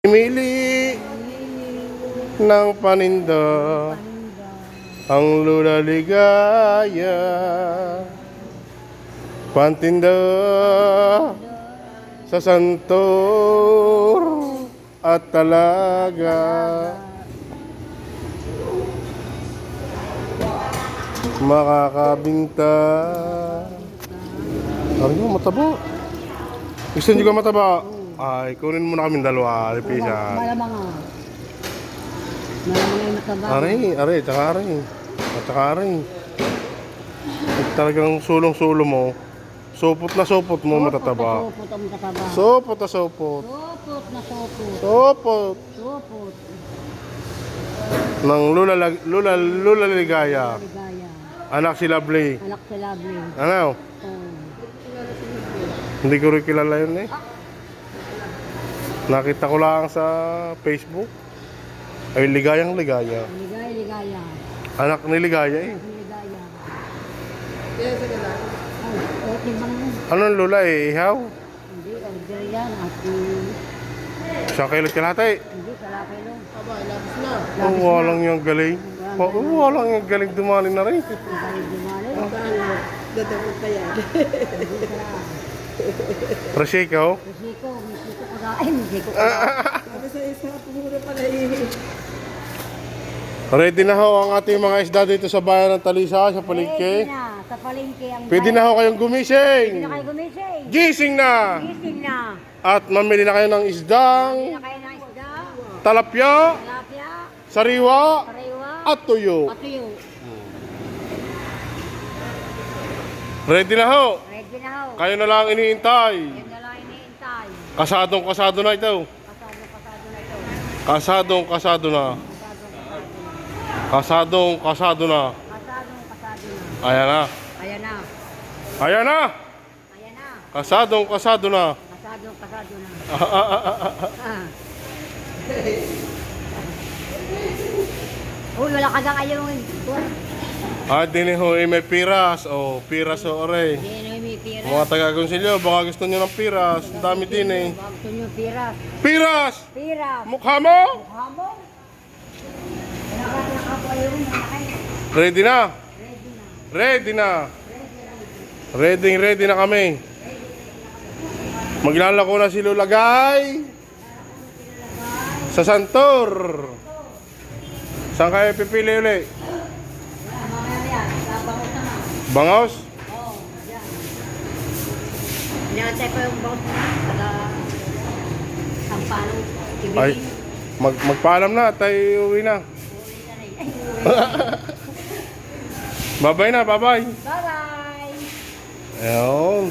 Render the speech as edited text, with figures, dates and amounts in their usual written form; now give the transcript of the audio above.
Mili ng paninda ang Lula Ligaya, pantinda sa Santor at Talaga. Makakabinta. Ano yun, mataba. Gusto nyo ka mataba? Ay, kunin mo na kami dalawa. Alipisa. Malamang nga. Malamang yung mataba. Aray, tsaka aray. At tsaka aray. At talagang sulong-sulo mo. Supot na supot mo matataba. Supot ang matataba. Supot na supot. Supot na supot. Supot. Supot. Ng Lula Ligaya. Ligaya. Anak si Lovely. Anak si Lovely. Ano? Hindi ko rin kilala yun eh. Nakita ko lang sa Facebook. Ay, Ligayang Ligaya. Ligaya. Anak ni Ligaya eh. Ligaya. Ay, okay bang yun? Anong lula eh? Ihaw? Hindi, order yan. At Sa kilot kalate? hindi, kalapelo. Aba, labis na. Walang yung galing. Walang yung galing dumali na rin. Magaling dumali. Magkano? Dadabot pa yan. Prosecco? Musiko kagain. Musiko kagain. Sabi sa isa, pumura pala eh. Ready na ho ang ating mga isda dito sa bayan ng Talisa, sa Ready palengke. na. Sa palengke ang Pwede na ho kayong gumising. Pwede na kayo gumising. Gising na. Gising na. At mamili na kayo ng isdang Pwede na kayo ng isda. talapya, Tilapia. sariwa, Parewa. at tuyo. Patuyo. Ready na ho. Ready na ho. Kayo na lang iniintay. Yan na lang iniintay. Kasado na ito. Kasado na ito. Kasado na. Kasado na. Kasado na. Ayan na. Ayan na. Ayan na. Ayan na. Kasado na. Kasado na. Uy, wala ka na kayong... Din ho may piras. Piras o ore. Hindi na may pira. Mga taga-Gonsilyo, baka gusto nyo ng piras. Ang dami din eh. Gusto nyo pira. Piras! Pira. Mukha mo! Mukha mo. Nakapa yun. Ready na? Ready na. Ready na. Ready na kami. Maglalako na si Lulagay sa Santor. Saan kayo pipili uli? Mamaya yan. Babangos naman. Bangaws? Oo, yan. Inantay ko yung bangus na. Taga... Sampalong. Ay, magpaalam na. Tayo uwi na. Bye-bye na. Bye-bye. Bye-bye. Ayun.